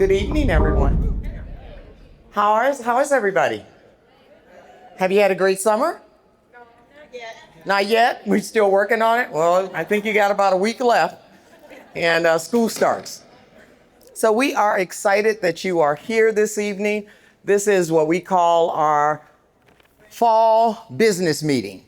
good evening, everyone. How is everybody? Have you had a great summer? Not yet. We're still working on it. Well, I think you got about a week left, and school starts. So we are excited that you are here this evening. This is what we call our fall business meeting.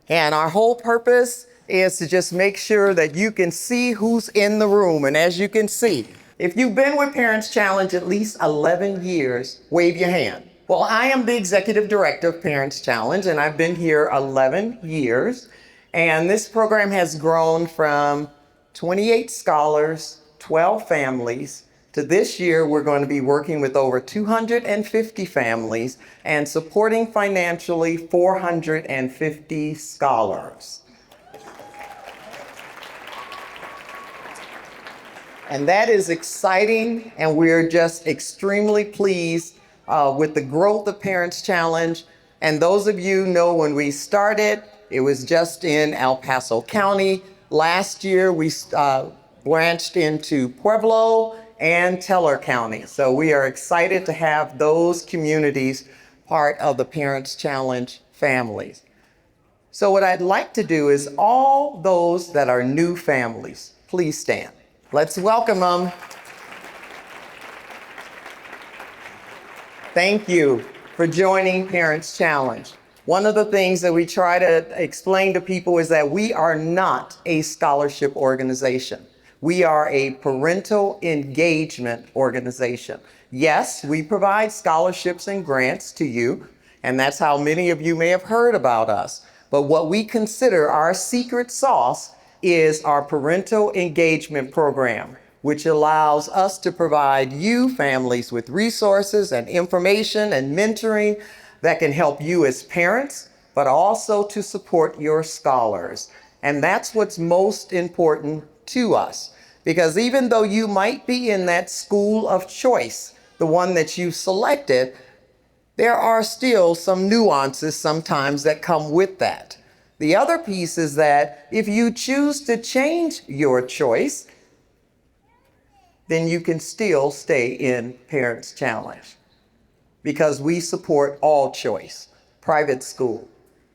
And our whole purpose is to just make sure that you can see who's in the room. And as you can see, if you've been with Parents Challenge at least 11 years, wave your hand. Well, I am the executive director of Parents Challenge, and I've been here 11 years. And this program has grown from 28 scholars, 12 families, to this year, we're going to be working with over 250 families and supporting financially 450 scholars. And that is exciting, and we're just extremely pleased with the growth of Parents Challenge. And those of you know when we started, it was just in El Paso County. Last year, we branched into Pueblo and Teller County. So we are excited to have those communities part of the Parents Challenge families. So what I'd like to do is all those that are new families, please stand. Let's welcome them. Thank you for joining Parents Challenge. One of the things that we try to explain to people is that we are not a scholarship organization. We are a parental engagement organization. Yes, we provide scholarships and grants to you, and that's how many of you may have heard about us. But what we consider our secret sauce is our parental engagement program, which allows us to provide you families with resources and information and mentoring that can help you as parents, but also to support your scholars. And that's what's most important to us. Because even though you might be in that school of choice, the one that you selected, there are still some nuances sometimes that come with that. The other piece is that if you choose to change your choice, then you can still stay in Parents Challenge. Because we support all choice: private school,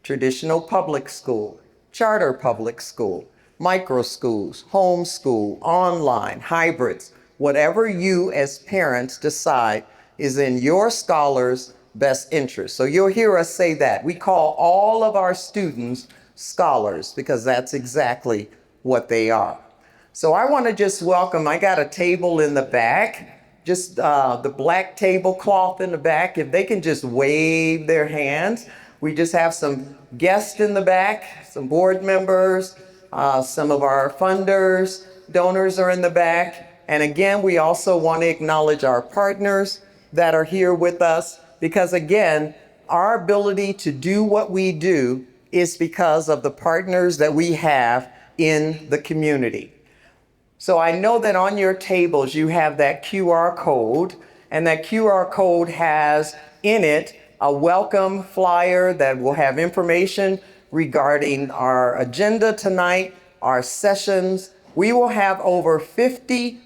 traditional public school, charter public school, micro schools, homeschool, online, hybrids, whatever you as parents decide is in your scholars' best interest. So you'll hear us say that. We call all of our students scholars because that's exactly what they are. So I want to just welcome, I got a table in the back, just the black tablecloth in the back. If they can just wave their hands. We just have some guests in the back, some board members, some of our funders, donors are in the back. And again, we also want to acknowledge our partners that are here with us because again, our ability to do what we do is because of the partners that we have in the community. So I know that on your tables you have that QR code, and that QR code has in it a welcome flyer that will have information regarding our agenda tonight, our sessions. We will have over 50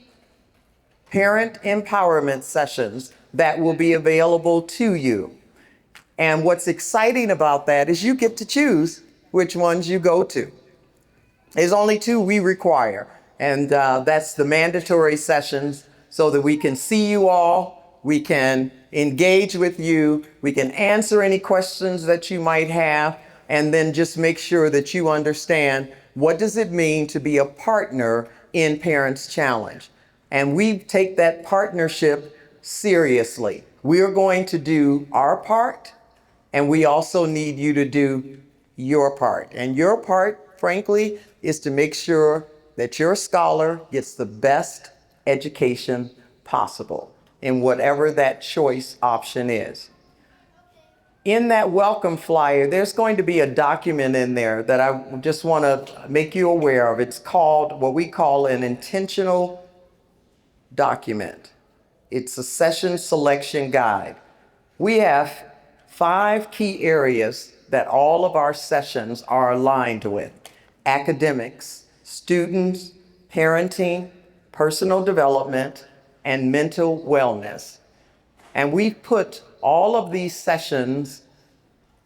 parent empowerment sessions that will be available to you. And what's exciting about that is you get to choose which ones you go to. There's only 2 we require, and that's the mandatory sessions so that we can see you all, we can engage with you, we can answer any questions that you might have, and then just make sure that you understand what does it mean to be a partner in Parents Challenge. And we take that partnership seriously. We are going to do our part, and we also need you to do your part. And your part, frankly, is to make sure that your scholar gets the best education possible in whatever that choice option is. In that welcome flyer, there's going to be a document in there that I just want to make you aware of. It's called what we call an intentional document. It's a session selection guide. We have 5 key areas that all of our sessions are aligned with: academics, students, parenting, personal development, and mental wellness. And we've put all of these sessions,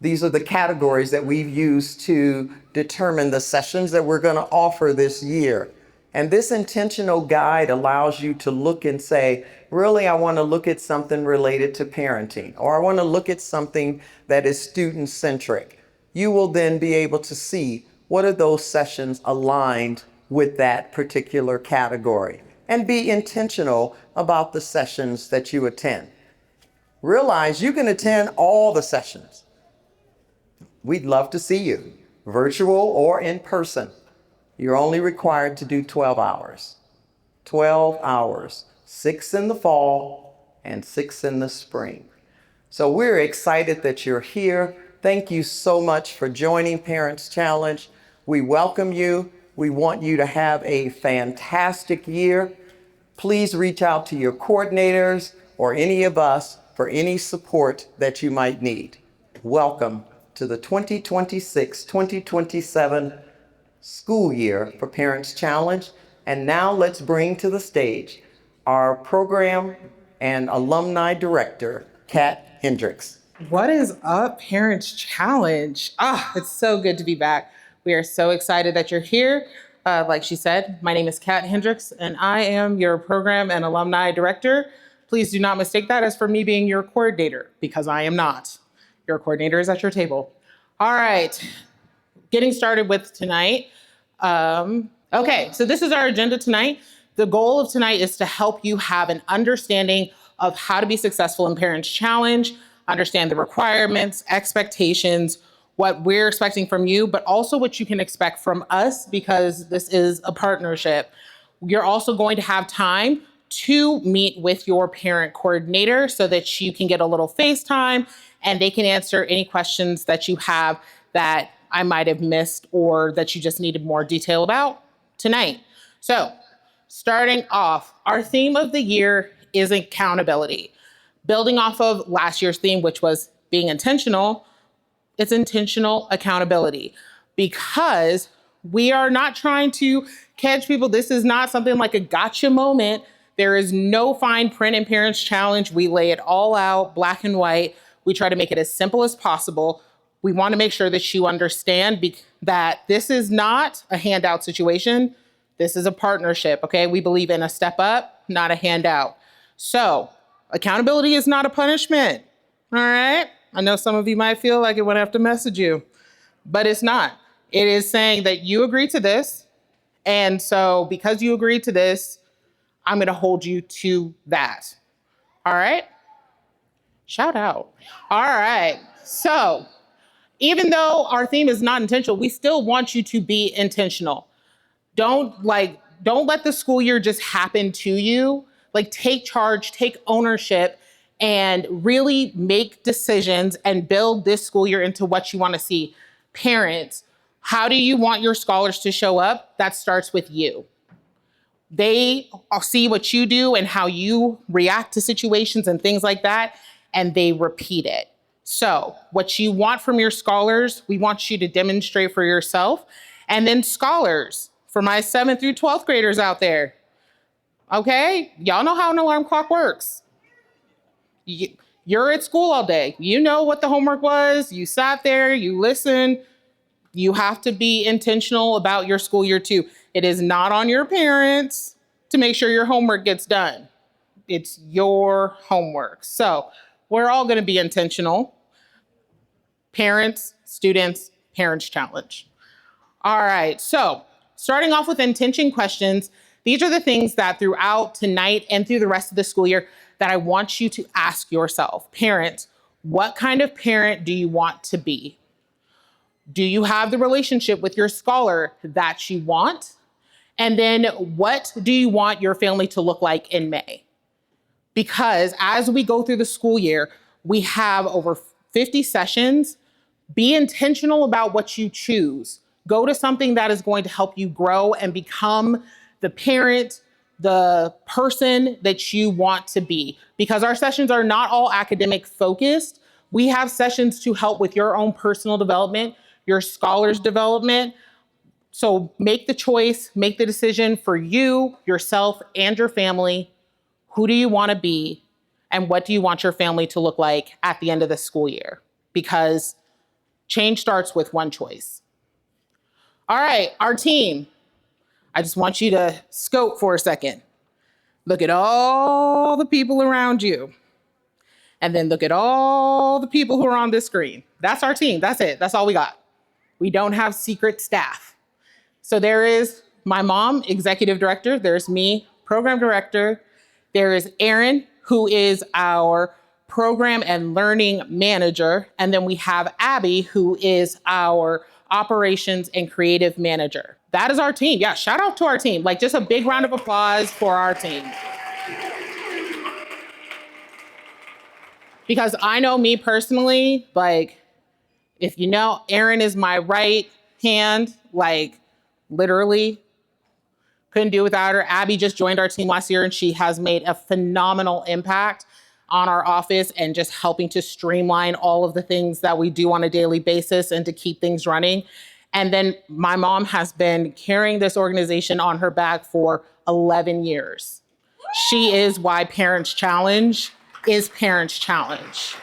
these are the categories that we've used to determine the sessions that we're going to offer this year. And this intentional guide allows you to look and say, really, I want to look at something related to parenting, or I want to look at something that is student-centric. You will then be able to see what are those sessions aligned with that particular category, and be intentional about the sessions that you attend. Realize you can attend all the sessions. We'd love to see you, virtual or in person. You're only required to do 12 hours. 12 hours, 6 in the fall and 6 in the spring. So we're excited that you're here. Thank you so much for joining Parents Challenge. We welcome you. We want you to have a fantastic year. Please reach out to your coordinators or any of us for any support that you might need. Welcome to the 2026-2027 school year for Parents Challenge. And now let's bring to the stage our program and alumni director, Kat Hendricks. What is up, Parents Challenge? It's so good to be back. We are so excited that you're here. Like she said, my name is Kat Hendricks, and I am your program and alumni director. Please do not mistake that as for me being your coordinator, because I am not. Your coordinator is at your table. All right, getting started with tonight. Okay, so this is our agenda tonight. The goal of tonight is to help you have an understanding of how to be successful in Parents Challenge, understand the requirements, expectations, what we're expecting from you, but also what you can expect from us, because this is a partnership. You're also going to have time to meet with your parent coordinator so that you can get a little FaceTime and they can answer any questions that you have that I might have missed or that you just needed more detail about tonight. So starting off, our theme of the year is accountability. Building off of last year's theme, which was being intentional, it's intentional accountability, because we are not trying to catch people. This is not something like a gotcha moment. There is no fine print in Parents Challenge. We lay it all out black and white. We try to make it as simple as possible. We want to make sure that you understand that this is not a handout situation. This is a partnership, okay? We believe in a step up, not a handout. So accountability is not a punishment, all right? I know some of you might feel like it would have to message you, but it's not. It is saying that you agreed to this, and so because you agreed to this, I'm going to hold you to that, all right? Shout out. All right, so even though our theme is not intentional, we still want you to be intentional. Don't let the school year just happen to you. Like, take charge, take ownership, and really make decisions and build this school year into what you want to see. Parents, how do you want your scholars to show up? That starts with you. They see what you do and how you react to situations and things like that, and they repeat it. So what you want from your scholars, we want you to demonstrate for yourself. And then scholars, for my 7th through 12th graders out there, okay, y'all know how an alarm clock works. You're at school all day. You know what the homework was. You sat there, you listened. You have to be intentional about your school year too. It is not on your parents to make sure your homework gets done. It's your homework. So we're all going to be intentional. Parents, students, Parents Challenge. All right, so starting off with intention questions, these are the things that throughout tonight and through the rest of the school year that I want you to ask yourself. Parents, what kind of parent do you want to be? Do you have the relationship with your scholar that you want? And then what do you want your family to look like in May? Because as we go through the school year, we have over 50 sessions. Be intentional about what you choose. Go to something that is going to help you grow and become the parent, the person that you want to be. Because our sessions are not all academic focused. We have sessions to help with your own personal development, your scholars' development. So make the choice, make the decision for you, yourself, and your family. Who do you want to be? And what do you want your family to look like at the end of the school year? Because change starts with one choice. All right, our team. I just want you to scope for a second. Look at all the people around you. And then look at all the people who are on this screen. That's our team. That's it. That's all we got. We don't have secret staff. So there is my mom, executive director. There's me, program director. There is Erin, who is our program and learning manager. And then we have Abby, who is our operations and creative manager. That is our team. Yeah, shout out to our team. Like, just a big round of applause for our team. Because I know me personally, like, if you know, Erin is my right hand, like, literally couldn't do without her. Abby just joined our team last year, and she has made a phenomenal impact on our office and just helping to streamline all of the things that we do on a daily basis and to keep things running. And then my mom has been carrying this organization on her back for 11 years. She is why Parents Challenge is Parents Challenge.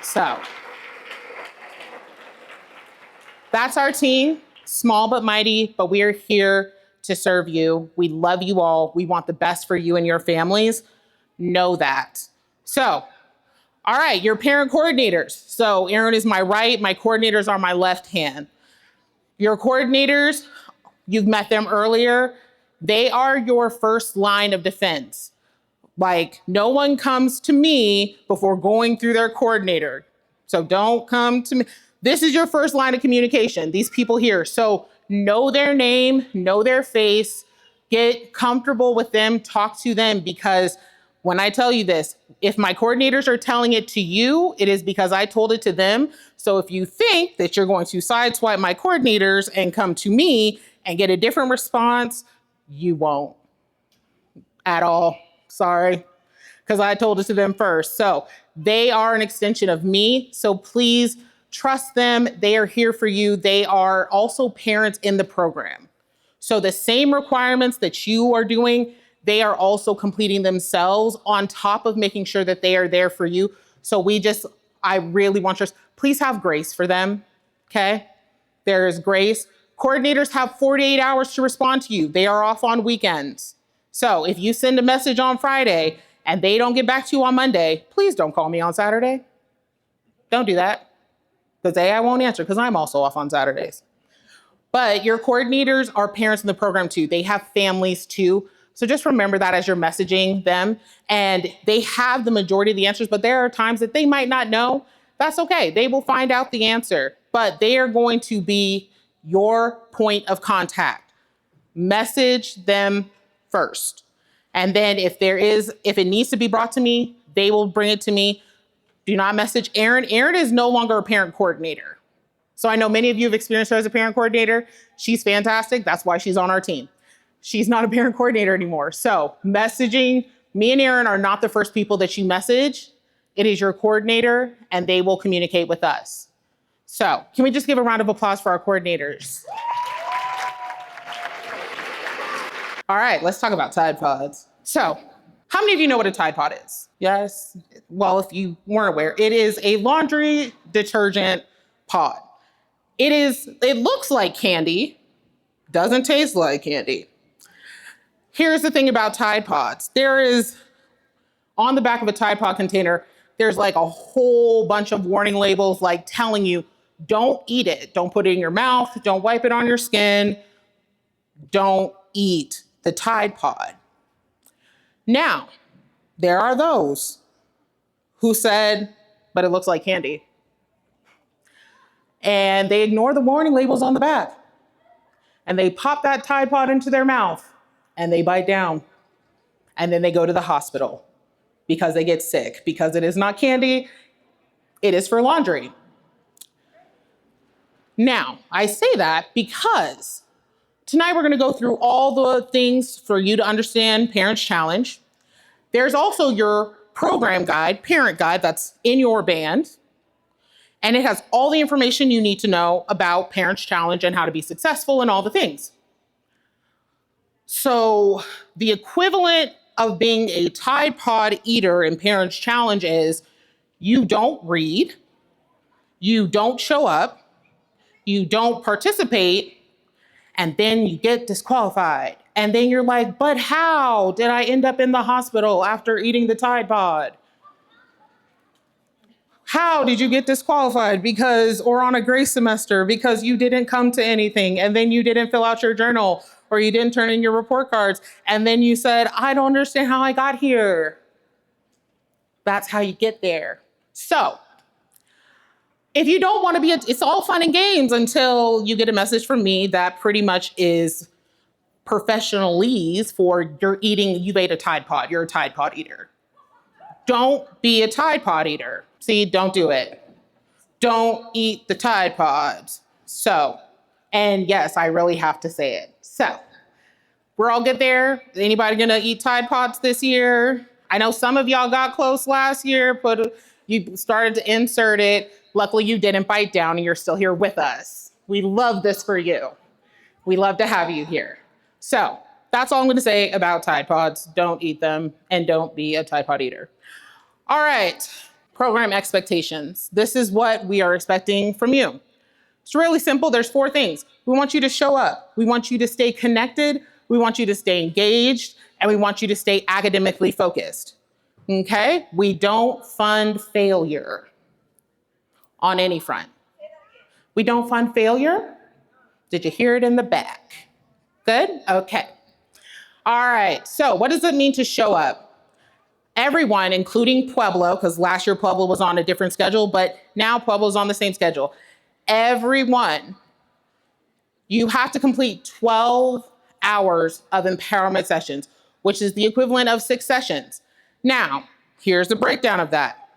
So that's our team, small but mighty, but we are here to serve you. We love you all. We want the best for you and your families. Know that. So, all right, your parent coordinators. So Erin is my right, my coordinators are my left hand. Your coordinators, you've met them earlier. They are your first line of defense. Like, no one comes to me before going through their coordinator. So don't come to me. This is your first line of communication, these people here. So know their name, know their face, get comfortable with them, talk to them, because when I tell you this, if my coordinators are telling it to you, it is because I told it to them. So if you think that you're going to sideswipe my coordinators and come to me and get a different response, you won't at all. Sorry, because I told it to them first. So they are an extension of me. So please trust them. They are here for you. They are also parents in the program. So the same requirements that you are doing, they are also completing themselves on top of making sure that they are there for you. So I really want you to, please have grace for them, okay? There is grace. Coordinators have 48 hours to respond to you. They are off on weekends. So if you send a message on Friday and they don't get back to you on Monday, please don't call me on Saturday. Don't do that. Because I won't answer because I'm also off on Saturdays. But your coordinators are parents in the program too. They have families too. So just remember that as you're messaging them. And they have the majority of the answers, but there are times that they might not know. That's okay. They will find out the answer. But they are going to be your point of contact. Message them first. And then if it needs to be brought to me, they will bring it to me. Do not message Erin. Erin is no longer a parent coordinator. So I know many of you have experienced her as a parent coordinator. She's fantastic. That's why she's on our team. She's not a parent coordinator anymore. So messaging, me and Erin are not the first people that you message. It is your coordinator, and they will communicate with us. So can we just give a round of applause for our coordinators? All right, let's talk about Tide Pods. So how many of you know what a Tide Pod is? Yes? Well, if you weren't aware, it is a laundry detergent pod. It looks like candy, doesn't taste like candy. Here's the thing about Tide Pods. There is, on the back of a Tide Pod container, there's like a whole bunch of warning labels like telling you, don't eat it. Don't put it in your mouth. Don't wipe it on your skin. Don't eat the Tide Pod. Now, there are those who said, but it looks like candy. And they ignore the warning labels on the back. And they pop that Tide Pod into their mouth and they bite down. And then they go to the hospital because they get sick, because it is not candy, it is for laundry. Now, I say that because tonight we're gonna go through all the things for you to understand Parents Challenge. There's also your program guide, parent guide, that's in your band. And it has all the information you need to know about Parents Challenge and how to be successful and all the things. So the equivalent of being a Tide Pod eater in Parents Challenge is you don't read, you don't show up, you don't participate, and then you get disqualified. And then you're like, but how did I end up in the hospital after eating the Tide Pod? How did you get disqualified? Because, or on a grace semester, because you didn't come to anything, and then you didn't fill out your journal, or you didn't turn in your report cards, and then you said, I don't understand how I got here. That's how you get there. So, if you don't want to be, it's all fun and games until you get a message from me that pretty much is professionalese for you've ate a Tide Pod, you're a Tide Pod eater. Don't be a Tide Pod eater. See, don't do it. Don't eat the Tide Pods. So, and yes, I really have to say it. So, we're all good there. Anybody gonna eat Tide Pods this year? I know some of y'all got close last year, but you started to insert it. Luckily, you didn't bite down and you're still here with us. We love this for you. We love to have you here. So, that's all I'm gonna say about Tide Pods. Don't eat them and don't be a Tide Pod eater. All right, program expectations. This is what we are expecting from you. It's really simple. There's 4 things. We want you to show up. We want you to stay connected. We want you to stay engaged. And we want you to stay academically focused. Okay? We don't fund failure on any front. We don't fund failure? Did you hear it in the back? Good? Okay. All right. So what does it mean to show up? Everyone, including Pueblo, because last year Pueblo was on a different schedule, but now Pueblo's on the same schedule. Everyone, you have to complete 12 hours of empowerment sessions, which is the equivalent of 6 sessions. Now, here's the breakdown of that.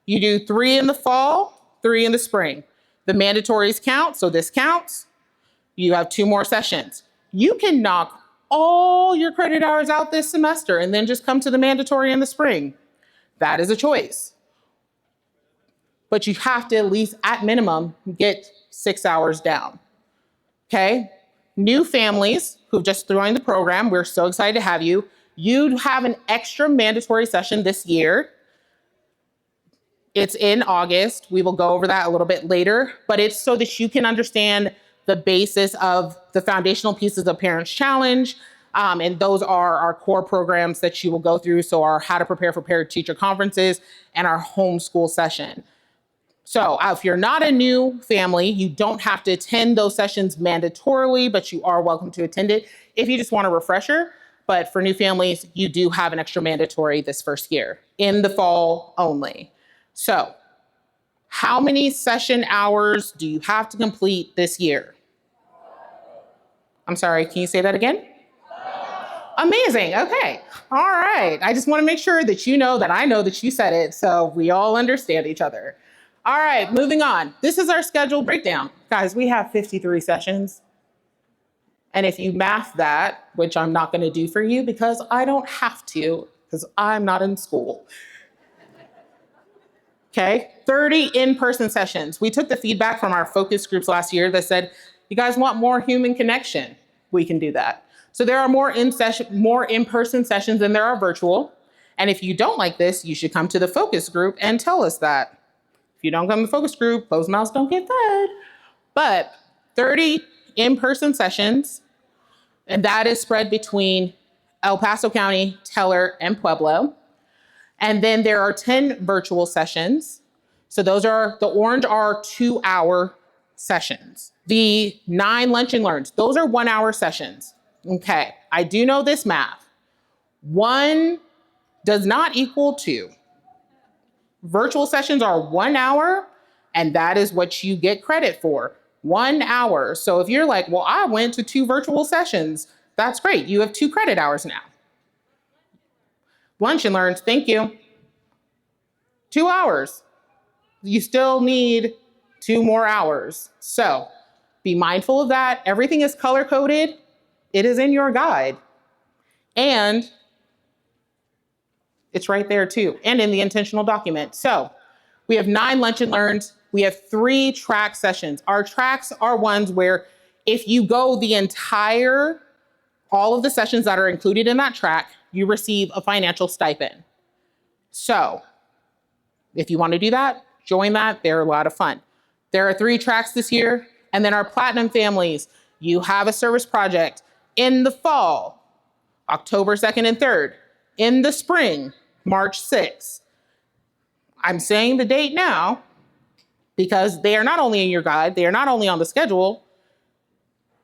You do 3 in the fall, 3 in the spring. The mandatories count, so this counts. You have 2 more sessions. You can knock all your credit hours out this semester and then just come to the mandatory in the spring. That is a choice. But you have to at least, at minimum, get 6 hours down. Okay? New families who've just joined the program, we're so excited to have you. You have an extra mandatory session this year. It's in August. We will go over that a little bit later, but it's so that you can understand the basis of the foundational pieces of Parents Challenge. And those are our core programs that you will go through. So our How to Prepare for Parent-Teacher Conferences and our homeschool session. So if you're not a new family, you don't have to attend those sessions mandatorily, but you are welcome to attend it if you just want a refresher. But for new families, you do have an extra mandatory this first year in the fall only. So how many session hours do you have to complete this year? I'm sorry, can you say that again? Amazing, okay. All right, I just want to make sure that you know that I know that you said it, so we all understand each other. All right, moving on. This is our schedule breakdown. Guys, we have 53 sessions. And if you math that, which I'm not going to do for you because I don't have to, because I'm not in school. Okay, 30 in-person sessions. We took the feedback from our focus groups last year that said, you guys want more human connection? We can do that. So there are more in-person sessions than there are virtual. And if you don't like this, you should come to the focus group and tell us that. If you don't come to the focus group, closed mouths don't get fed. But 30 in-person sessions, and that is spread between El Paso County, Teller, and Pueblo. And then there are 10 virtual sessions. So those are, the orange are 2-hour sessions. The 9 lunch and learns, those are 1-hour sessions. Okay, I do know this math. 1 does not equal 2. Virtual sessions are 1 hour, and that is what you get credit for. 1 hour. So if you're like, well, I went to 2 virtual sessions, that's great. You have 2 credit hours now. Lunch and learns, thank you. 2 hours. You still need 2 more hours. So be mindful of that. Everything is color coded. It is in your guide. And it's right there too, and in the intentional document. So we have 9 lunch and learns. We have 3 track sessions. Our tracks are ones where if you go the entire all of the sessions that are included in that track, you receive a financial stipend. So if you want to do that, join that. They're a lot of fun. There are 3 tracks this year. And then our platinum families, you have a service project in the fall, October 2nd and 3rd, in the spring, March 6th. I'm saying the date now because they are not only in your guide, they are not only on the schedule.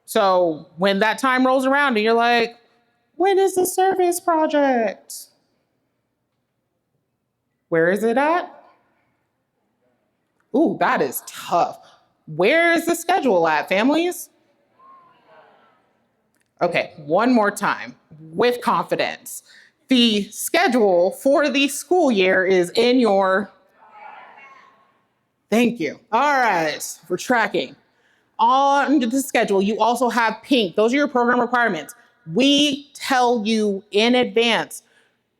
So when that time rolls around and you're like, when is the service project? Where is it at? Ooh, that is tough. Where is the schedule at, families? Okay, one more time with confidence. The schedule for the school year is in your... Thank you. All right, for tracking. On the schedule, you also have pink. Those are your program requirements. We tell you in advance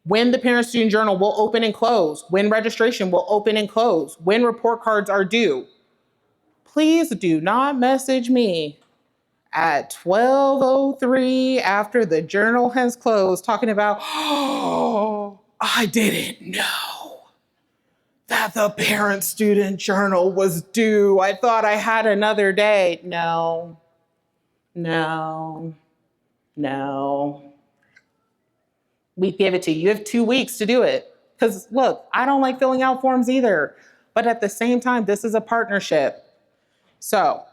when the parent-student journal will open and close, when registration will open and close, when report cards are due. Please do not message me at 12:03 after the journal has closed talking about, oh, I didn't know that the parent-student journal was due. I thought I had another day. No. We give it to you. You have 2 weeks to do it. Because look, I don't like filling out forms either. But at the same time, this is a partnership. So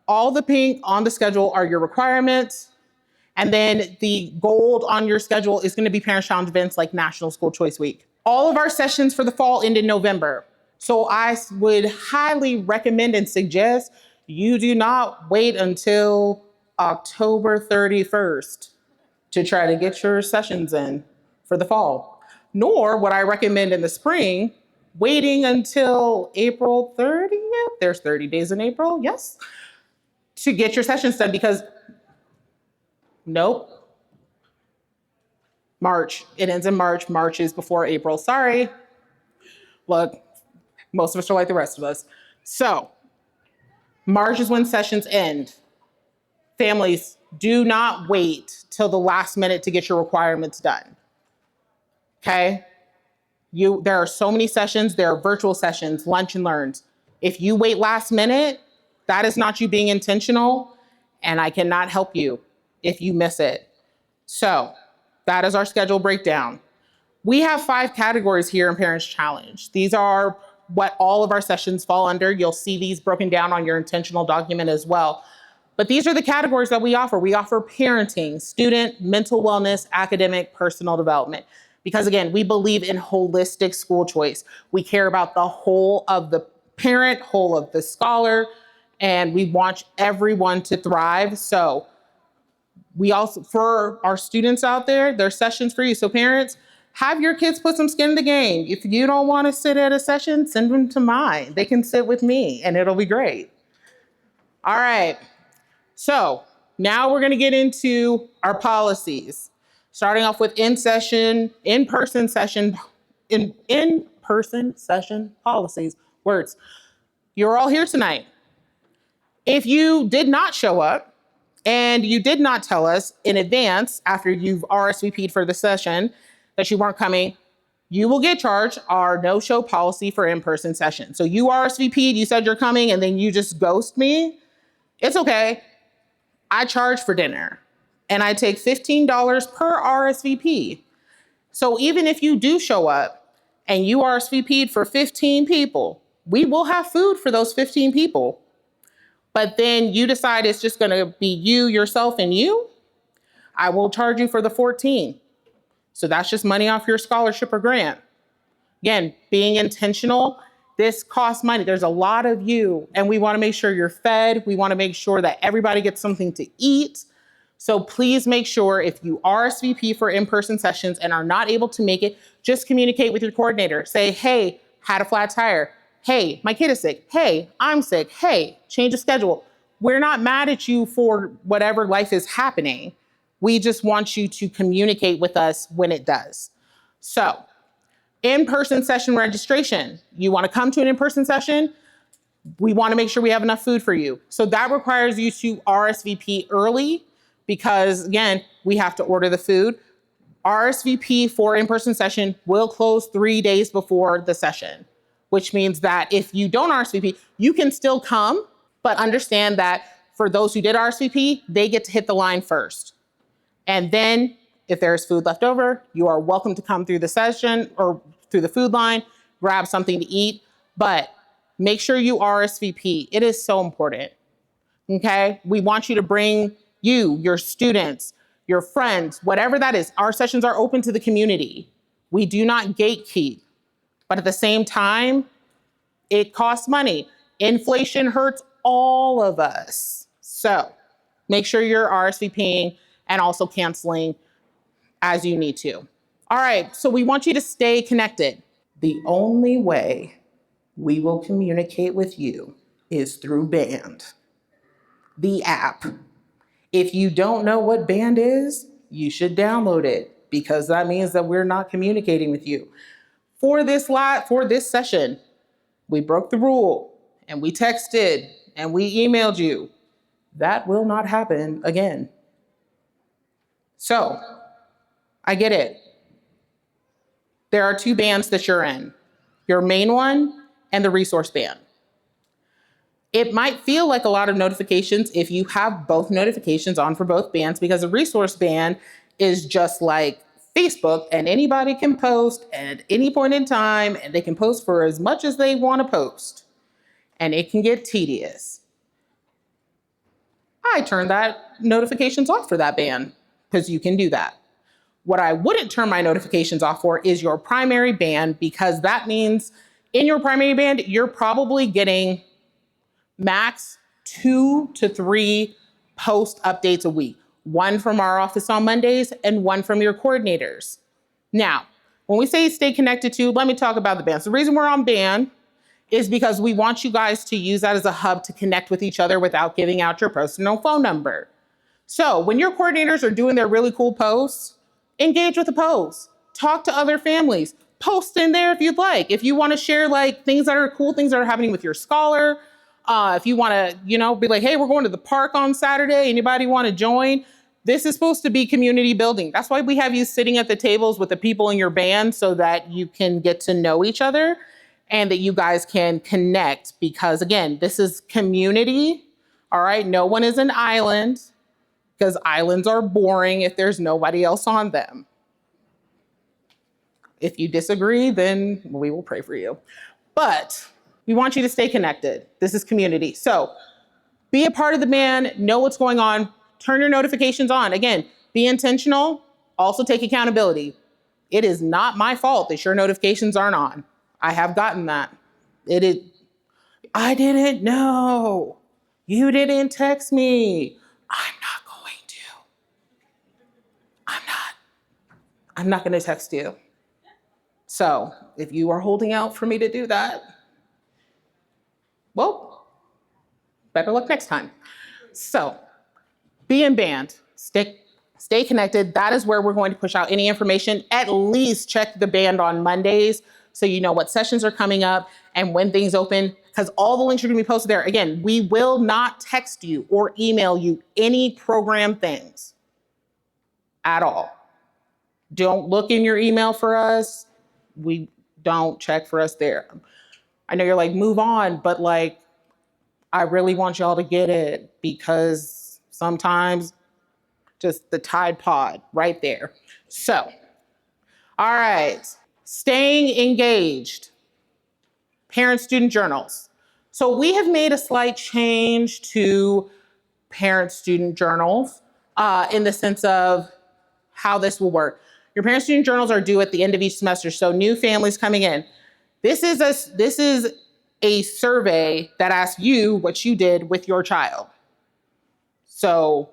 all the pink on the schedule are your requirements. And then the gold on your schedule is going to be parent challenge events like National School Choice Week. All of our sessions for the fall end in November. So I would highly recommend and suggest you do not wait until October 31st to try to get your sessions in for the fall. Nor would I recommend in the spring waiting until April 30th. There's 30 days in April, yes, to get your sessions done because nope. March. It ends in March. March is before April. Sorry. Look, most of us are like the rest of us. So March is when sessions end. Families, do not wait till the last minute to get your requirements done. Okay? There are so many sessions. There are virtual sessions, lunch and learns. If you wait last minute, that is not you being intentional, and I cannot help you if you miss it. So that is our schedule breakdown. We have 5 categories here in Parents Challenge. These are what all of our sessions fall under. You'll see these broken down on your intentional document as well. But these are the categories that we offer. We offer parenting, student, mental wellness, academic, personal development. Because again, we believe in holistic school choice. We care about the whole of the parent, whole of the scholar, and we want everyone to thrive. So we also, for our students out there, there's sessions for you. So parents, have your kids put some skin in the game. If you don't want to sit at a session, send them to mine. They can sit with me and it'll be great. All right. So now we're going to get into our policies. Starting off with in-person session policies, words. You're all here tonight. If you did not show up and you did not tell us in advance after you've RSVP'd for the session that you weren't coming, you will get charged our no-show policy for in-person session. So you RSVP'd, you said you're coming, and then you just ghost me. It's okay. I charge for dinner, and I take $15 per RSVP. So even if you do show up and you RSVP'd for 15 people, we will have food for those 15 people. But then you decide it's just going to be you, yourself, and you, I will charge you for the 14. So that's just money off your scholarship or grant. Again, being intentional, this costs money. There's a lot of you, and we want to make sure you're fed. We want to make sure that everybody gets something to eat. So please make sure if you RSVP for in-person sessions and are not able to make it, just communicate with your coordinator. Say, hey, had a flat tire. Hey, my kid is sick. Hey, I'm sick. Hey, change the schedule. We're not mad at you for whatever life is happening. We just want you to communicate with us when it does. So, in-person session registration. You want to come to an in-person session? We want to make sure we have enough food for you. So that requires you to RSVP early because again, we have to order the food. RSVP for in-person session will close 3 days before the session, which means that if you don't RSVP, you can still come, but understand that for those who did RSVP, they get to hit the line first. And then if there's food left over, you are welcome to come through the session or through the food line, grab something to eat, but make sure you RSVP. It is so important. Okay? We want you to bring you, your students, your friends, whatever that is. Our sessions are open to the community. We do not gatekeep, but at the same time, it costs money. Inflation hurts all of us. So make sure you're RSVPing and also canceling as you need to. All right, so we want you to stay connected. The only way we will communicate with you is through Band, the app. If you don't know what Band is, you should download it because that means that we're not communicating with you. For this session, we broke the rule and we texted and we emailed you. That will not happen again. So, I get it. There are 2 bands that you're in, your main one and the resource band. It might feel like a lot of notifications if you have both notifications on for both bands, because the resource band is just like Facebook and anybody can post at any point in time and they can post for as much as they want to post. And it can get tedious. I turn that notifications off for that band because you can do that. What I wouldn't turn my notifications off for is your primary band, because that means in your primary band, you're probably getting max 2 to 3 post updates a week. 1 from our office on Mondays and 1 from your coordinators. Now, when we say stay connected to, let me talk about the bands. The reason we're on band is because we want you guys to use that as a hub to connect with each other without giving out your personal phone number. So when your coordinators are doing their really cool posts, engage with the posts, talk to other families, post in there if you'd like. If you want to share like things that are cool, things that are happening with your scholar, if you want to, be like, hey, we're going to the park on Saturday. Anybody want to join? This is supposed to be community building. That's why we have you sitting at the tables with the people in your band so that you can get to know each other and that you guys can connect, because again, this is community. All right. No one is an island, because islands are boring if there's nobody else on them. If you disagree, then we will pray for you. But we want you to stay connected. This is community. So be a part of the band, know what's going on, turn your notifications on. Again, be intentional, also take accountability. It is not my fault that your notifications aren't on. I have gotten that. I didn't know. You didn't text me. I'm not going to. I'm not going to text you. So if you are holding out for me to do that, well, better luck next time. So be in band, stay connected. That is where we're going to push out any information. At least check the band on Mondays so you know what sessions are coming up and when things open, because all the links are going to be posted there. Again, we will not text you or email you any program things at all. Don't look in your email for us. We don't check for us there. I know you're like, move on, but like, I really want y'all to get it, because sometimes just the Tide Pod right there. So, all right, staying engaged, parent-student journals. So we have made a slight change to parent-student journals in the sense of how this will work. Your parent-student journals are due at the end of each semester, so new families coming in. This is a survey that asks you what you did with your child. So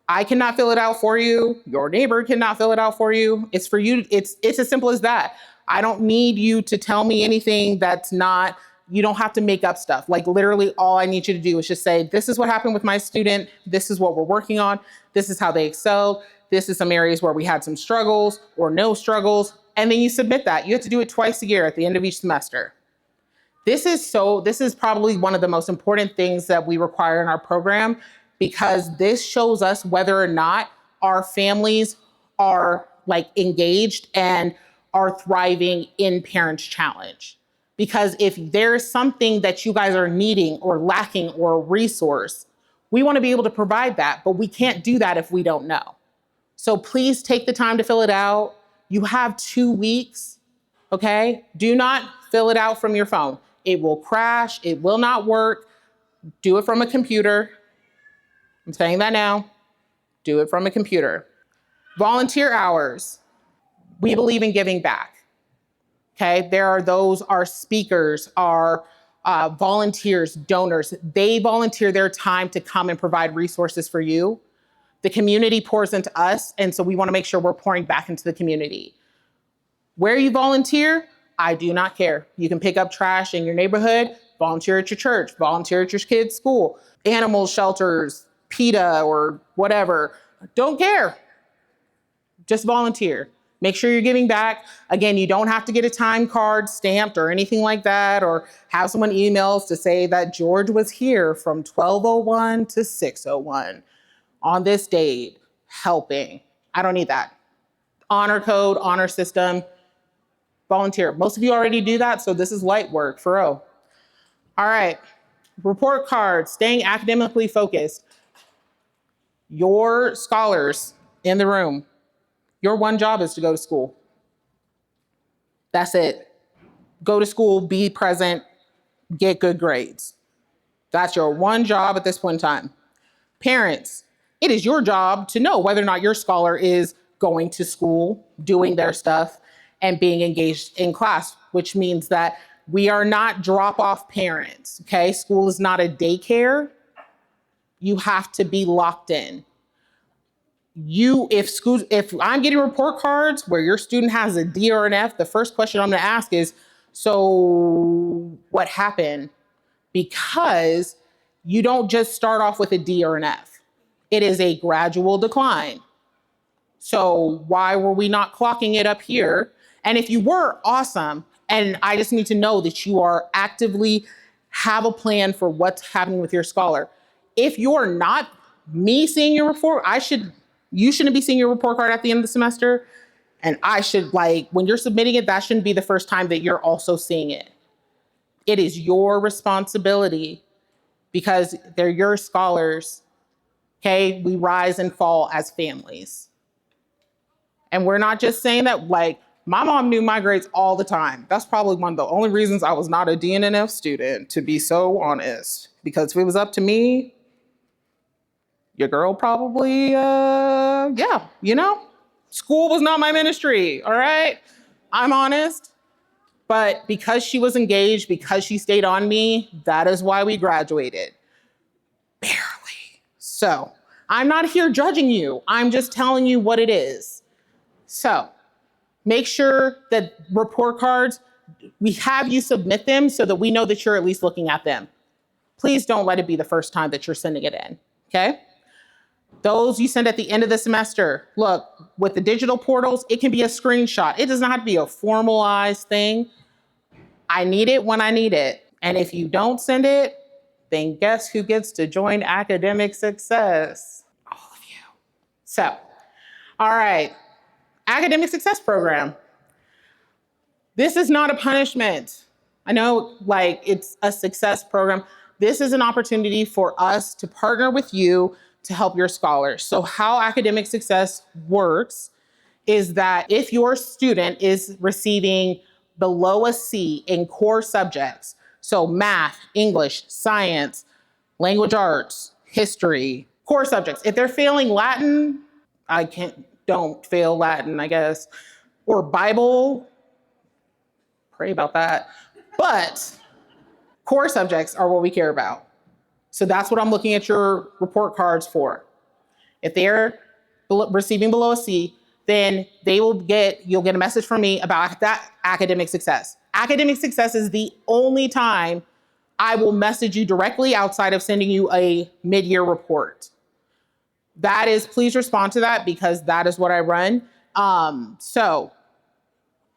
I cannot fill it out for you. Your neighbor cannot fill it out for you. It's for you. It's as simple as that. I don't need you to tell me anything that's not, you don't have to make up stuff. Like literally all I need you to do is just say, this is what happened with my student. This is what we're working on. This is how they excelled. This is some areas where we had some struggles or no struggles. And then you submit that. You have to do it twice a year at the end of each semester. This is probably one of the most important things that we require in our program, because this shows us whether or not our families are like engaged and are thriving in Parents Challenge. Because if there's something that you guys are needing or lacking or a resource, we want to be able to provide that, but we can't do that if we don't know. So please take the time to fill it out. You have 2 weeks, okay? Do not fill it out from your phone. It will crash, it will not work. Do it from a computer. I'm saying that now. Do it from a computer. Volunteer hours. We believe in giving back. Okay, there are those, our speakers, our volunteers, donors. They volunteer their time to come and provide resources for you. The community pours into us, and so we want to make sure we're pouring back into the community. Where you volunteer, I do not care. You can pick up trash in your neighborhood, volunteer at your church, volunteer at your kid's school, animal shelters, PETA or whatever. Don't care. Just volunteer. Make sure you're giving back. Again, you don't have to get a time card stamped or anything like that, or have someone emails to say that George was here from 12:01 to 6:01 on this date, helping. I don't need that. Honor code, honor system, volunteer. Most of you already do that, so this is light work for real. All right, report cards, staying academically focused. Your scholars in the room, your one job is to go to school. That's it. Go to school, be present, get good grades. That's your one job at this point in time. Parents, it is your job to know whether or not your scholar is going to school, doing their stuff, and being engaged in class, which means that we are not drop-off parents, okay? School is not a daycare. You have to be locked in. If I'm getting report cards where your student has a D or an F, the first question I'm going to ask is, so what happened? Because you don't just start off with a D or an F. It is a gradual decline. So why were we not clocking it up here? And if you were, awesome. And I just need to know that you are actively have a plan for what's happening with your scholar. If you're not, me seeing your report, you shouldn't be seeing your report card at the end of the semester. And I should, when you're submitting it, that shouldn't be the first time that you're also seeing it. It is your responsibility because they're your scholars. Okay, we rise and fall as families. And we're not just saying that, my mom knew my grades all the time. That's probably one of the only reasons I was not a DNF student, to be so honest. Because if it was up to me, your girl probably, school was not my ministry, all right? I'm honest. But because she was engaged, because she stayed on me, that is why we graduated. Barely. So I'm not here judging you. I'm just telling you what it is. So make sure that report cards, we have you submit them so that we know that you're at least looking at them. Please don't let it be the first time that you're sending it in, okay? Those you send at the end of the semester. Look, with the digital portals, it can be a screenshot. It does not have to be a formalized thing. I need it when I need it. And if you don't send it, then guess who gets to join academic success? All of you. So, all right, academic success program. This is not a punishment. I know it's a success program. This is an opportunity for us to partner with you to help your scholars. So how academic success works is that if your student is receiving below a C in core subjects, so math, English, science, language arts, history, core subjects. If they're failing Latin, don't fail Latin, I guess, or Bible, pray about that. But core subjects are what we care about. So that's what I'm looking at your report cards for. If they're receiving below a C, then you'll get a message from me about that academic success. Academic success is the only time I will message you directly outside of sending you a mid-year report. Please respond to that because that is what I run. So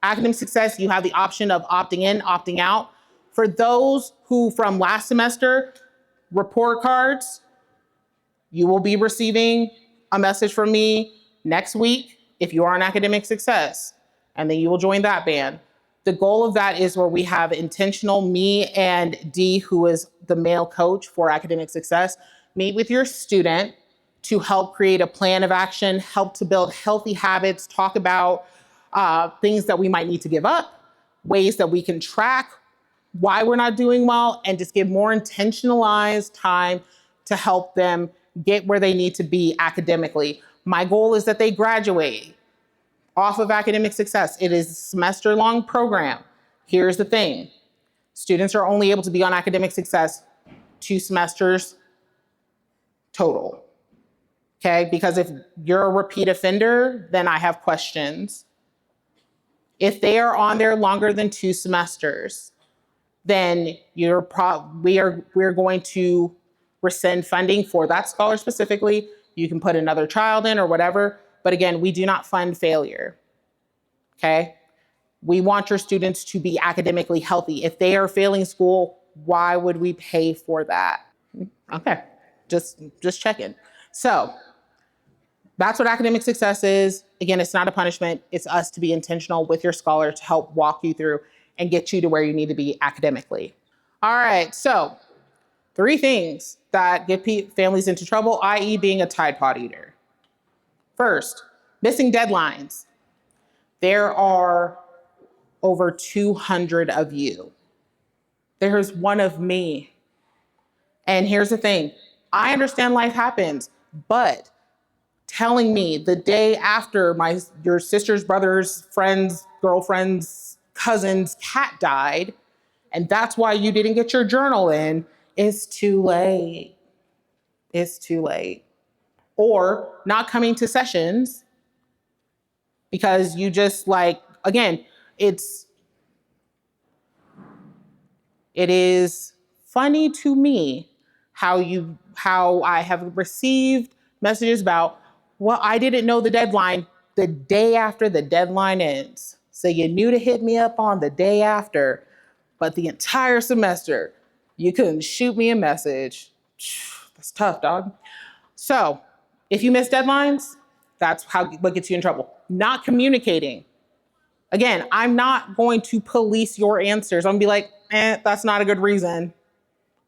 academic success, you have the option of opting in, opting out. For those who from last semester, report cards, You will be receiving a message from me next week if you are in academic success, and then you will join that band. The goal of that is where we have intentional, me and Dee, who is the male coach for academic success, meet with your student to help create a plan of action, help to build healthy habits, talk about things that we might need to give up, ways that we can track why we're not doing well, and just give more intentionalized time to help them get where they need to be academically. My goal is that they graduate off of academic success. It is a semester-long program. Here's the thing. Students are only able to be on academic success 2 semesters total. Okay? Because if you're a repeat offender, then I have questions. If they are on there longer than 2 semesters, then we're going to rescind funding for that scholar specifically. You can put another child in or whatever. But again, we do not fund failure. Okay? We want your students to be academically healthy. If they are failing school, why would we pay for that? Okay, just checking. So that's what academic success is. Again, it's not a punishment. It's us to be intentional with your scholar to help walk you through and get you to where you need to be academically. All right, so 3 things that get families into trouble, i.e. being a Tide Pod eater. First, missing deadlines. There are over 200 of you. There's one of me. And here's the thing. I understand life happens, but telling me the day after your sister's brother's friend's girlfriend's cousin's cat died, and that's why you didn't get your journal in, is too late. It's too late. Or not coming to sessions because you just again, it is funny to me how I have received messages about, well, I didn't know the deadline the day after the deadline ends. So you knew to hit me up on the day after, but the entire semester, you couldn't shoot me a message. That's tough, dog. So if you miss deadlines, that's what gets you in trouble. Not communicating. Again, I'm not going to police your answers. I'm gonna be like, that's not a good reason.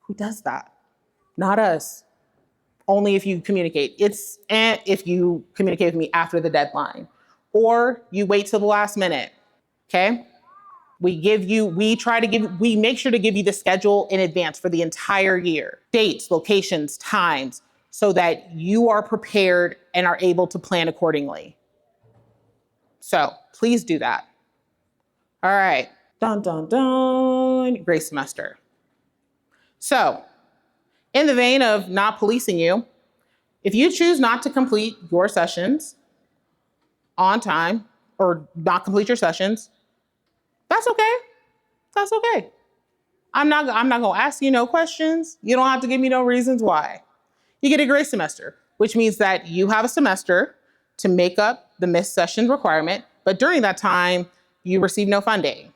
Who does that? Not us. Only if you communicate. It's if you communicate with me after the deadline, or you wait till the last minute. Okay? We make sure to give you the schedule in advance for the entire year. Dates, locations, times, so that you are prepared and are able to plan accordingly. So please do that. All right. Dun, dun, dun. Grace semester. So in the vein of not policing you, if you choose not to complete your sessions on time or not complete your sessions, that's okay. That's okay. I'm not gonna ask you no questions. You don't have to give me no reasons why. You get a grace semester, which means that you have a semester to make up the missed session requirement, but during that time, you receive no funding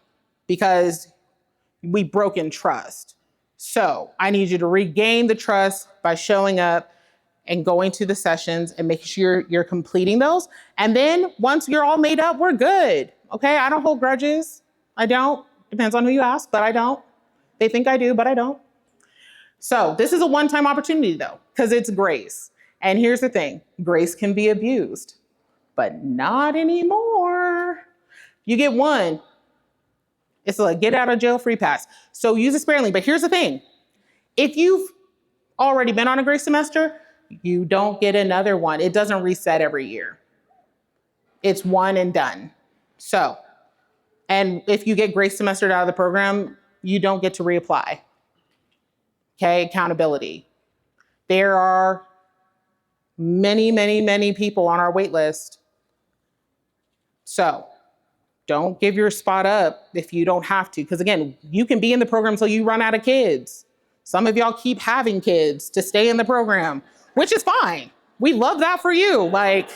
because we broke in trust. So I need you to regain the trust by showing up and going to the sessions and making sure you're completing those. And then once you're all made up, we're good. Okay, I don't hold grudges. I don't. Depends on who you ask, but I don't. They think I do, but I don't. So this is a one-time opportunity though, because it's grace. And here's the thing, grace can be abused, but not anymore. You get one. It's a get out of jail free pass. So use it sparingly. But here's the thing. If you've already been on a grace semester, you don't get another one. It doesn't reset every year. It's one and done. So, and if you get grace semestered out of the program, you don't get to reapply. Okay, accountability. There are many, many, many people on our wait list. So don't give your spot up if you don't have to. Because again, you can be in the program until you run out of kids. Some of y'all keep having kids to stay in the program, which is fine. We love that for you. Like,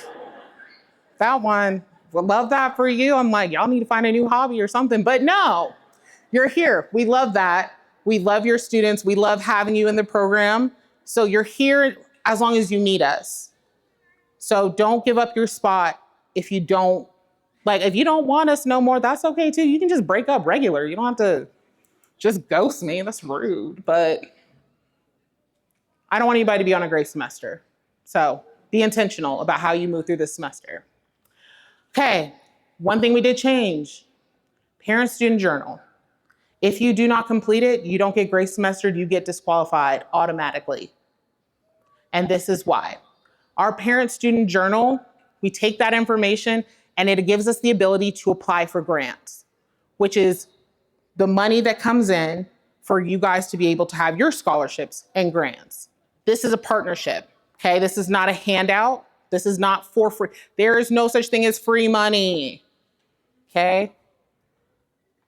that one, we love that for you. I'm like, y'all need to find a new hobby or something. But no, you're here. We love that. We love your students. We love having you in the program. So you're here as long as you need us. So don't give up your spot if you don't, if you don't want us no more, that's okay too. You can just break up regular. You don't have to just ghost me. That's rude. But I don't want anybody to be on a great semester. So be intentional about how you move through this semester. Okay, one thing we did change, parent-student journal. If you do not complete it, you don't get grace semester, you get disqualified automatically. And this is why. Our parent-student journal, we take that information and it gives us the ability to apply for grants, which is the money that comes in for you guys to be able to have your scholarships and grants. This is a partnership, okay? This is not a handout. This is not for free. There is no such thing as free money, okay?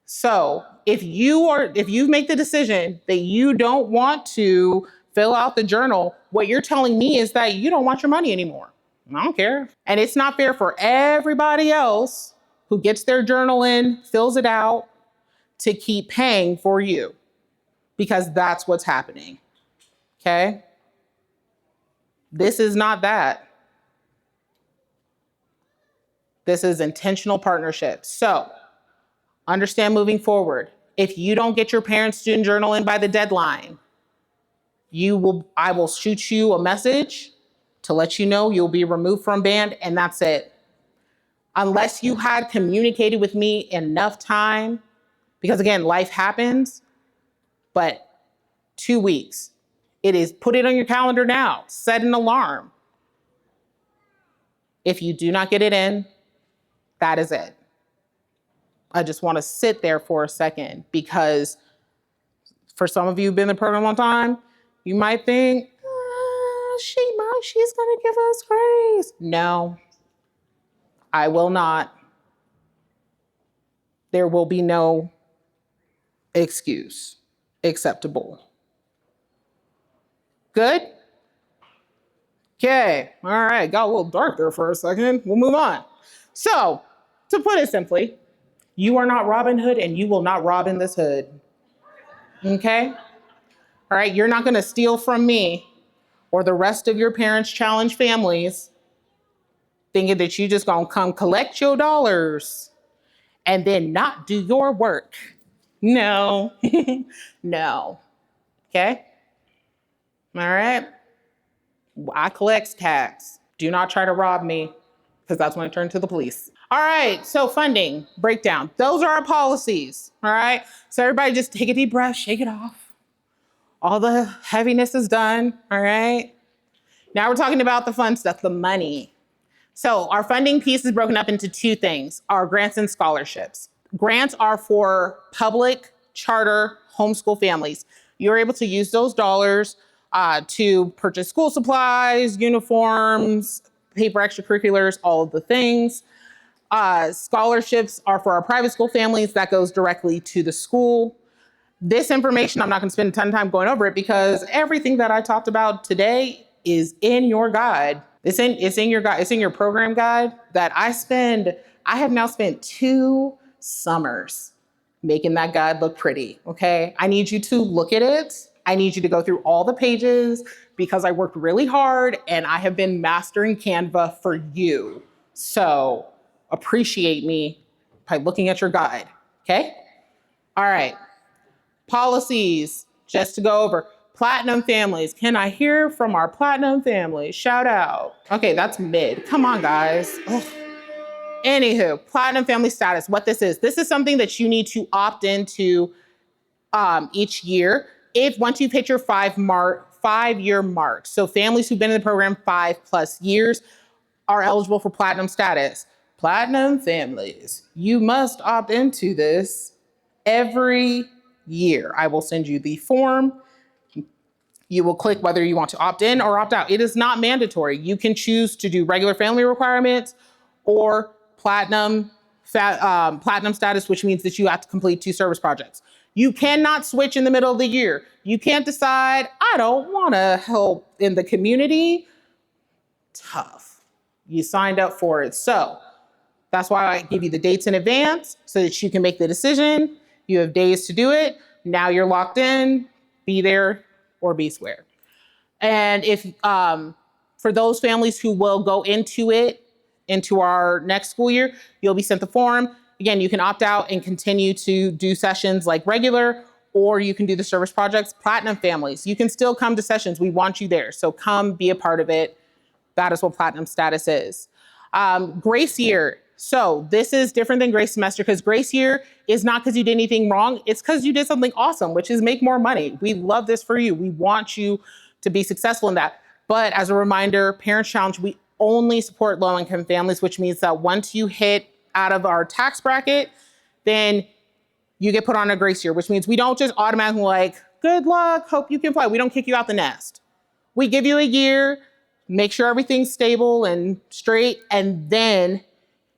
So if you make the decision that you don't want to fill out the journal, what you're telling me is that you don't want your money anymore. I don't care. And it's not fair for everybody else who gets their journal in, fills it out, to keep paying for you, because that's what's happening, okay? This is not that. This is intentional partnership. So understand moving forward, if you don't get your parent-student journal in by the deadline, I will shoot you a message to let you know you'll be removed from band, and that's it. Unless you had communicated with me enough time, because again, life happens, but 2 weeks. It is, put it on your calendar now, set an alarm. If you do not get it in, that is it. I just want to sit there for a second, because for some of you who've been in the program a long time, you might think, she's gonna give us grace. No, I will not. There will be no excuse acceptable. Good? Okay, all right, got a little dark there for a second. We'll move on. So, to put it simply, you are not Robin Hood and you will not rob in this hood. Okay? All right, you're not gonna steal from me or the rest of your Parents Challenge families thinking that you just gonna come collect your dollars and then not do your work. No, no, okay? All right, I collect tax. Do not try to rob me, because that's when I turn to the police. All right, so funding breakdown. Those are our policies, all right? So everybody just take a deep breath, shake it off. All the heaviness is done, all right? Now we're talking about the fun stuff, the money. So our funding piece is broken up into two things, our grants and scholarships. Grants are for public charter homeschool families. You're able to use those dollars to purchase school supplies, uniforms, pay for extracurriculars, all of the things. Scholarships are for our private school families. That goes directly to the school. This information, I'm not going to spend a ton of time going over it, because everything that I talked about today is in your guide. It's in your guide. It's in your program guide that I have now spent 2 summers making that guide look pretty, okay? I need you to look at it. I need you to go through all the pages, because I worked really hard and I have been mastering Canva for you. So appreciate me by looking at your guide, okay? All right, policies, just to go over. Platinum families, can I hear from our platinum families? Shout out. Okay, that's mid, come on guys. Ugh. Anywho, platinum family status, what this is something that you need to opt into each year. Once you've hit your 5-year mark. So families who've been in the program 5+ years are eligible for platinum status. Platinum families, you must opt into this every year. I will send you the form. You will click whether you want to opt in or opt out. It is not mandatory. You can choose to do regular family requirements or platinum status, which means that you have to complete 2 service projects. You cannot switch in the middle of the year. You can't decide, I don't want to help in the community. Tough. You signed up for it. So that's why I give you the dates in advance, so that you can make the decision. You have days to do it. Now you're locked in. Be there or be square. And if for those families who will go into our next school year, you'll be sent the form. Again, you can opt out and continue to do sessions like regular, or you can do the service projects. Platinum families, you can still come to sessions. We want you there. So come be a part of it. That is what platinum status is. Grace year. So this is different than grace semester, because grace year is not because you did anything wrong. It's because you did something awesome, which is make more money. We love this for you. We want you to be successful in that. But as a reminder, Parents Challenge, we only support low-income families, which means that once you hit out of our tax bracket, then you get put on a grace year, which means we don't just automatically like, good luck, hope you can fly. We don't kick you out the nest. We give you a year, make sure everything's stable and straight, and then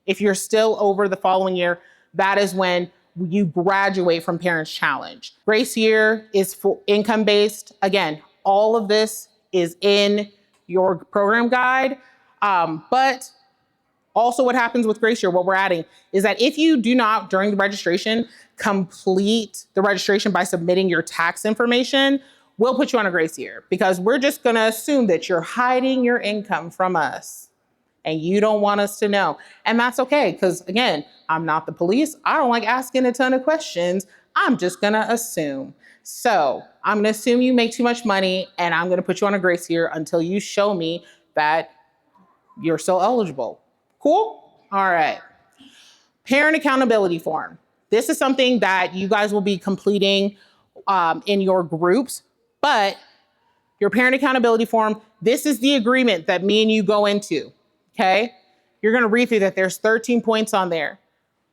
if you're still over the following year, that is when you graduate from Parents Challenge. Grace year is for income-based. Again, all of this is in your program guide. But also what happens with grace year, what we're adding, is that if you do not, during the registration, complete the registration by submitting your tax information, we'll put you on a grace year, because we're just gonna assume that you're hiding your income from us and you don't want us to know. And that's okay, because again, I'm not the police. I don't like asking a ton of questions. I'm just gonna assume. So I'm gonna assume you make too much money, and I'm gonna put you on a grace year until you show me that you're still eligible. Cool? All right. Parent accountability form. This is something that you guys will be completing in your groups, but your parent accountability form, this is the agreement that me and you go into, okay? You're gonna read through that. There's 13 points on there.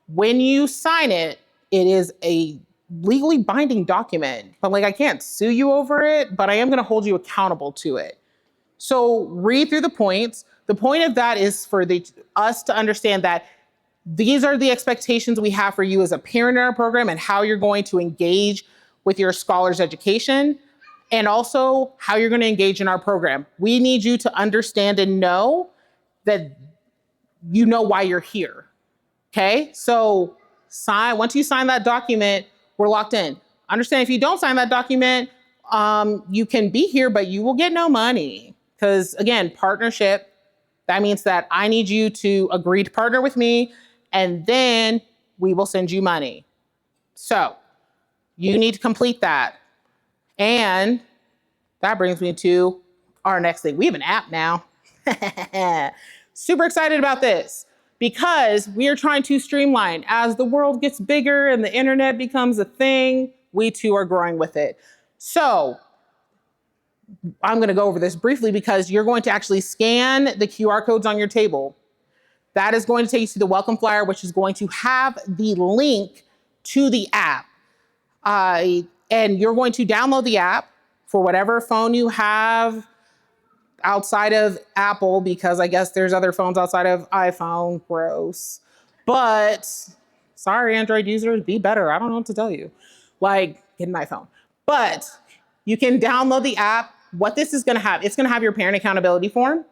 When you sign it, it is a legally binding document, but like I can't sue you over it, but I am gonna hold you accountable to it. So read through the points. The point of that is for us to understand that these are the expectations we have for you as a parent in our program, and how you're going to engage with your scholar's education, and also how you're going to engage in our program. We need you to understand and know that you know why you're here. Okay? So once you sign that document, we're locked in. Understand, if you don't sign that document, you can be here, but you will get no money. Because again, partnership, that means that I need you to agree to partner with me, and then we will send you money. So you need to complete that. And that brings me to our next thing. We have an app now. Super excited about this, because we are trying to streamline. As the world gets bigger and the internet becomes a thing, we too are growing with it. So I'm going to go over this briefly, because you're going to actually scan the QR codes on your table. That is going to take you to the welcome flyer, which is going to have the link to the app. And you're going to download the app for whatever phone you have outside of Apple, because I guess there's other phones outside of iPhone. Gross. But sorry, Android users, be better. I don't know what to tell you. Like, get an iPhone. But you can download the app. What this is going to have, it's going to have your parent accountability form.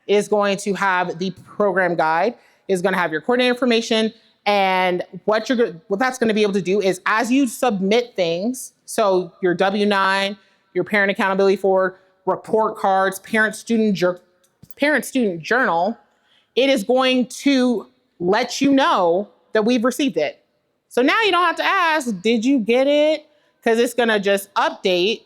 It is going to have the program guide. It's going to have your coordinator information. And what that's going to be able to do is, as you submit things, so your W-9, your parent accountability form, report cards, parent-student journal, it is going to let you know that we've received it. So now you don't have to ask, did you get it? Because it's going to just update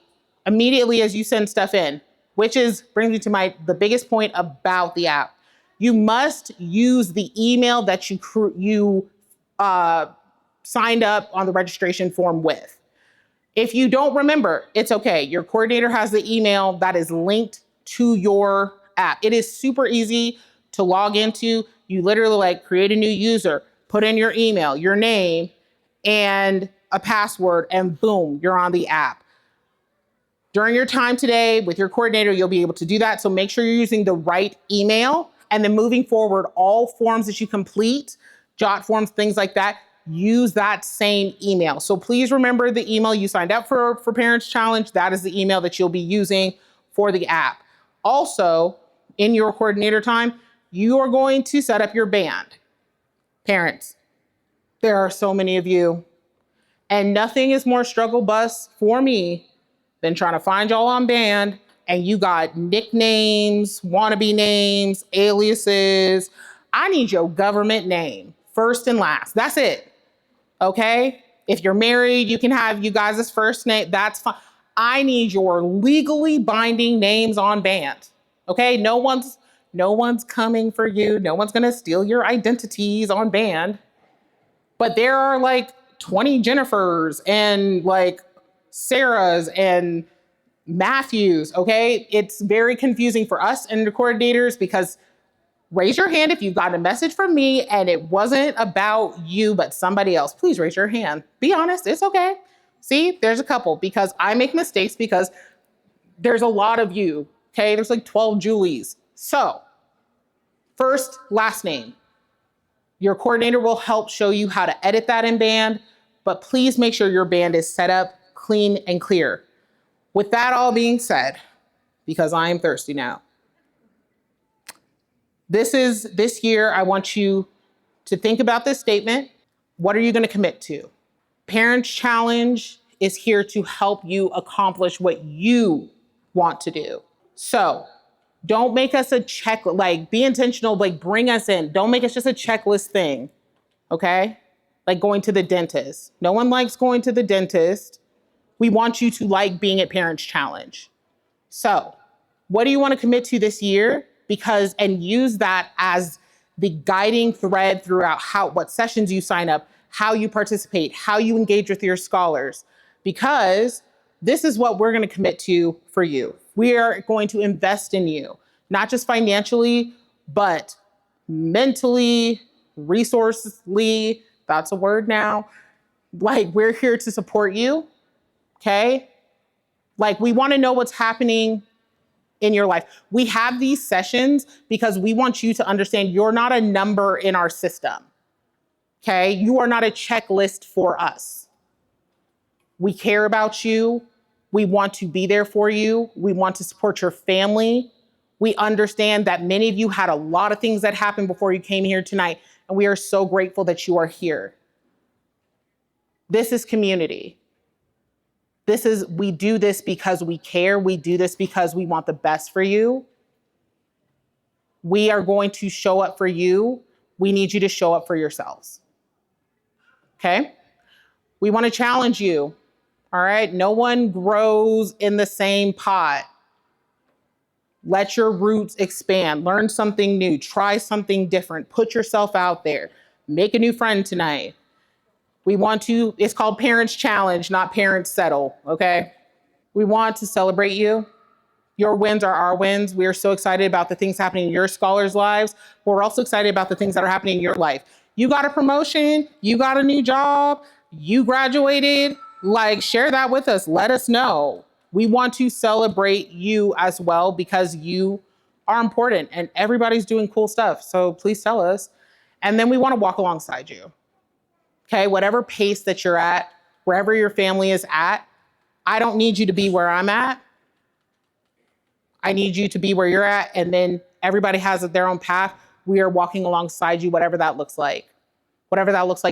immediately as you send stuff in, which brings me to the biggest point about the app. You must use the email that you signed up on the registration form with. If you don't remember, it's okay. Your coordinator has the email that is linked to your app. It is super easy to log into. You literally create a new user, put in your email, your name, and a password, and boom, you're on the app. During your time today with your coordinator, you'll be able to do that. So make sure you're using the right email. And then moving forward, all forms that you complete, jot forms, things like that, use that same email. So please remember the email you signed up for Parents Challenge. That is the email that you'll be using for the app. Also, in your coordinator time, you are going to set up your band. Parents, there are so many of you, and nothing is more struggle bus for me than trying to find y'all on band and you got nicknames, wannabe names, aliases, I need your government name, first and last. That's it. Okay? If you're married, you can have you guys' first name. That's fine. I need your legally binding names on band. Okay? No one's coming for you. No one's gonna steal your identities on band. But there are like 20 Jennifers and like Sarahs and Matthews. Okay? It's very confusing for us and the coordinators because raise your hand if you got a message from me and it wasn't about you, but somebody else. Please raise your hand. Be honest. It's okay. See, there's a couple because I make mistakes because there's a lot of you. Okay. There's like 12 Julies. So, first, last name. Your coordinator will help show you how to edit that in band, but please make sure your band is set up clean and clear. With that all being said, because I am thirsty now, this year, I want you to think about this statement. What are you going to commit to? Parents Challenge is here to help you accomplish what you want to do. So don't make us a check, like be intentional, like bring us in. Don't make us just a checklist thing, okay? Like going to the dentist. No one likes going to the dentist. We want you to like being at Parents Challenge. So what do you want to commit to this year? And use that as the guiding thread throughout what sessions you sign up, how you participate, how you engage with your scholars, because this is what we're going to commit to for you. We are going to invest in you, not just financially, but mentally, resourcefully. That's a word now. Like, we're here to support you. Okay. Like, we want to know what's happening in your life. We have these sessions because we want you to understand you're not a number in our system. Okay? You are not a checklist for us. We care about you. We want to be there for you. We want to support your family. We understand that many of you had a lot of things that happened before you came here tonight, and we are so grateful that you are here. This is community. We do this because we care. We do this because we want the best for you. We are going to show up for you. We need you to show up for yourselves. Okay? We want to challenge you. All right? No one grows in the same pot. Let your roots expand. Learn something new. Try something different. Put yourself out there. Make a new friend tonight. It's called Parents Challenge, not Parents Settle, okay? We want to celebrate you. Your wins are our wins. We are so excited about the things happening in your scholars' lives, but we're also excited about the things that are happening in your life. You got a promotion, you got a new job, you graduated, like share that with us. Let us know. We want to celebrate you as well because you are important and everybody's doing cool stuff. So please tell us. And then we want to walk alongside you. Okay, whatever pace that you're at, wherever your family is at, I don't need you to be where I'm at. I need you to be where you're at, and then everybody has their own path. We are walking alongside you, whatever that looks like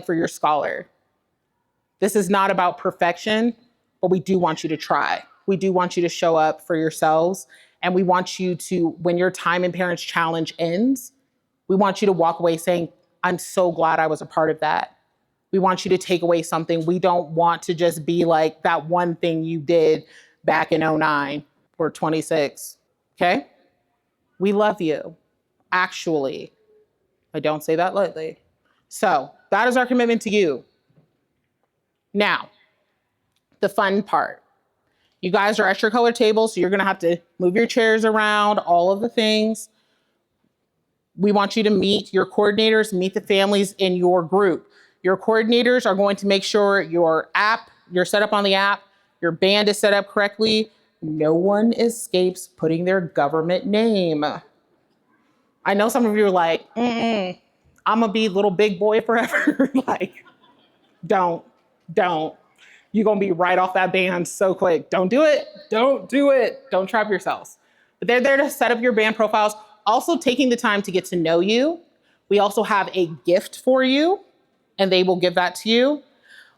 for your scholar. This is not about perfection, but we do want you to try. We do want you to show up for yourselves, and we want you to, when your time in Parents Challenge ends, we want you to walk away saying, I'm so glad I was a part of that. We want you to take away something. We don't want to just be like that one thing you did back in 09 or 26, okay? We love you, actually. I don't say that lightly. So that is our commitment to you. Now, the fun part. You guys are at your color table, so you're gonna have to move your chairs around, all of the things. We want you to meet your coordinators, meet the families in your group. Your coordinators are going to make sure you're set up on the app, your band is set up correctly. No one escapes putting their government name. I know some of you are like, I'm gonna be little big boy forever. Like, don't. You're gonna be right off that band so quick. Don't do it. Don't trap yourselves. But they're there to set up your band profiles. Also taking the time to get to know you. We also have a gift for you, and they will give that to you.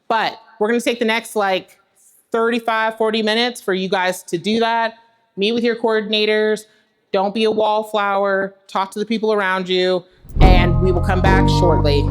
But we're gonna take the next 35, 40 minutes for you guys to do that. Meet with your coordinators. Don't be a wallflower. Talk to the people around you, and we will come back shortly.